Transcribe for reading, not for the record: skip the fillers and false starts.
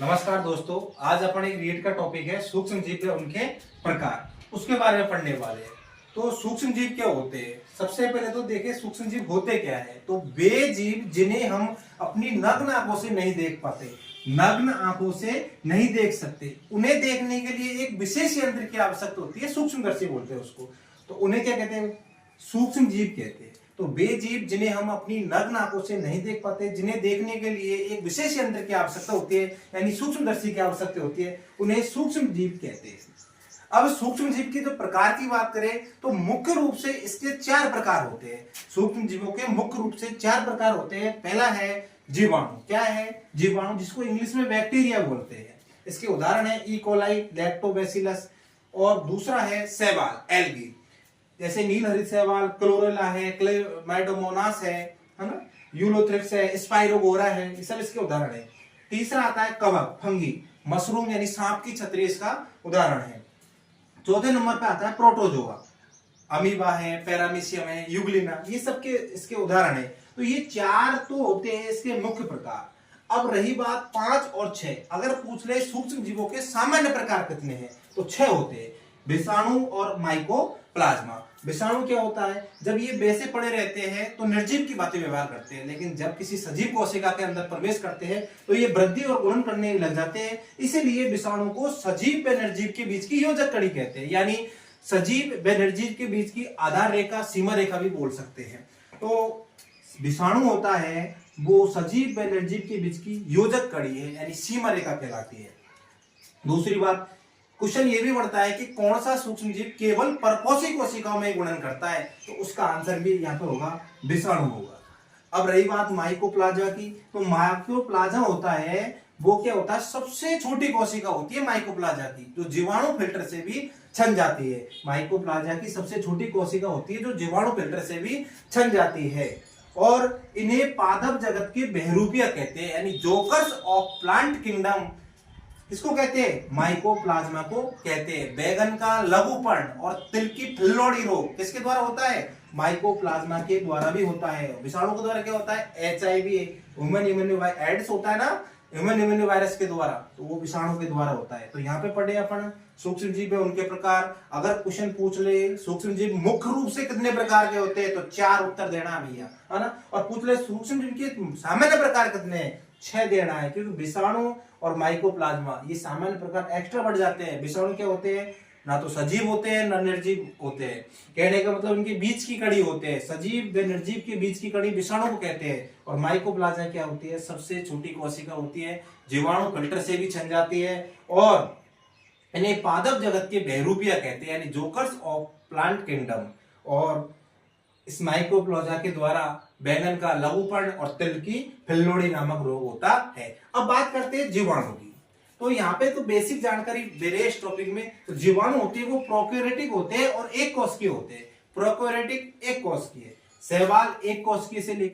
नमस्कार दोस्तों, आज अपन एक रीड का टॉपिक है सूक्ष्म जीव या उनके प्रकार, उसके बारे में पढ़ने वाले हैं। तो सूक्ष्म जीव क्या होते हैं? सबसे पहले तो देखें सूक्ष्म जीव होते क्या है। तो वे जीव जिन्हें हम अपनी नग्न आंखों से नहीं देख पाते, नग्न आंखों से नहीं देख सकते, उन्हें देखने के लिए एक विशेष यंत्र की आवश्यकता होती है, सूक्ष्मदर्शी बोलते हैं उसको। तो उन्हें क्या कहते हैं? सूक्ष्म जीव कहते हैं। तो वे जीव जिन्हें हम अपनी नग्न आंखों से नहीं देख पाते, जिन्हें देखने के लिए एक विशेष यंत्र की आवश्यकता होती है, यानी सूक्ष्मदर्शी की आवश्यकता होती है, उन्हें सूक्ष्म जीव कहते हैं। अब सूक्ष्म जीव की जो प्रकार की बात करें तो मुख्य रूप से इसके 4 प्रकार होते हैं। सूक्ष्म जीवों के मुख्य रूप से 4 प्रकार होते हैं। पहला है जीवाणु। क्या है जीवाणु? जिसको इंग्लिश में बैक्टीरिया बोलते हैं। इसके उदाहरण है ई कोलाई, लैक्टोबैसिलस। और दूसरा है शैवाल, एल्गी, जैसे नील हरित शैवाल, क्लोरेला है, क्लेमाइडोमोनास है ना, यूलोथ्रिक्स है, स्पाइरोगोरा है, ये सब इसके उदाहरण है। तीसरा आता है कवक, फंगी, मशरूम यानी सांप की छतरी इसका उदाहरण है। चौथे नंबर पे आता है प्रोटोजोआ, अमीबा है, पैरामीशियम है, यूग्लिना, ये सब के इसके उदाहरण है। तो ये 4 तो होते हैं इसके मुख्य प्रकार। अब रही बात 5 और 6, अगर पूछ ले सूक्ष्म जीवों के सामान्य प्रकार कितने हैं तो 6 होते हैं। विषाणु और माइकोप्लाज्मा। विषाणु क्या होता है? जब ये वैसे पड़े रहते हैं तो निर्जीव की बातें व्यवहार करते हैं, लेकिन जब किसी सजीव कोशिका के अंदर प्रवेश करते हैं तो ये वृद्धि और गुणन करने लग जाते हैं। इसीलिए विषाणु को सजीव व निर्जीव के बीच की योजक कड़ी कहते हैं, यानी सजीव व निर्जीव के बीच की आधार रेखा, सीमा रेखा भी बोल सकते हैं। तो विषाणु होता है वो सजीव व निर्जीव के बीच की योजक कड़ी है, यानी सीमा रेखा कहलाती है। दूसरी बात, क्वेश्चन ये भी बढ़ता है कि कौन सा सूक्ष्म जीव केवल परपोषी कोशिकाओं में गुणन करता है, तो उसका आंसर भी यहाँ पे होगा विषाणु होगा। अब रही बात माइकोप्लाज्मा की, तो माइकोप्लाज्मा होता है वो क्या होता है? सबसे छोटी कोशिका होती है माइकोप्लाज्मा की, जो जीवाणु फिल्टर से भी छन जाती है। माइकोप्लाज्मा की सबसे छोटी कोशिका होती है जो जीवाणु फिल्टर से भी छन जाती है। और इन्हें पादप जगत के बहरूपिया कहते हैं, यानी जोकर्स ऑफ प्लांट किंगडम किसको कहते हैं? माइकोप्लाज्मा को कहते हैं। बैगन का लघुपर्ण और तिल की फिल्लोड़ी रोग किसके द्वारा होता है? माइकोप्लाज्मा के द्वारा भी होता है। विषाणु के द्वारा क्या होता है? HIV, ह्यूमन इम्यूनो एड्स होता है ना, ह्यूमन इम्यूनो वायरस के द्वारा, तो वो विषाणु के द्वारा होता है। तो यहाँ पे पढ़े अपन सूक्ष्म जीव है उनके प्रकार। अगर क्वेश्चन पूछ ले सूक्ष्म जीव मुख्य रूप से कितने प्रकार के होते हैं तो 4 उत्तर देना भैया, है ना। और पूछ ले सूक्ष्म जीव के सामान्य प्रकार कितने हैं, 6 देना है, क्योंकि विषाणु और माइकोप्लाज्मा ये सामान्य प्रकार एक्स्ट्रा बढ़ जाते हैं। विषाणु क्या होते हैं? ना तो सजीव होते हैं ना निर्जीव होते हैं। कहने का मतलब इनके बीच की कड़ी होते हैं। सजीव व निर्जीव के बीच की कड़ी विषाणु को कहते हैं। और माइकोप्लाज्मा क्या होती है? सबसे छोटी कोशिका होती है, जीवाणु फिल्टर से भी छन जाती है। और इन्हें पादप जगत के बहरूपिया कहते हैं, यानी जोकर्स ऑफ प्लांट किंगडम। और इस माइकोप्लाज्मा के द्वारा बैंगन का लघुपर्ण और तिल की फिल्लोड़ी नामक रोग होता है। अब बात करते हैं जीवाणु की। तो यहाँ पे तो बेसिक जानकारी मेरे इस टॉपिक में, तो जीवाणु होते हैं वो प्रोकैरियोटिक होते हैं और एक कोशिकीय होते हैं। प्रोकैरियोटिक एक कोशिकीय, शैवाल एक कोशिकीय से लेकर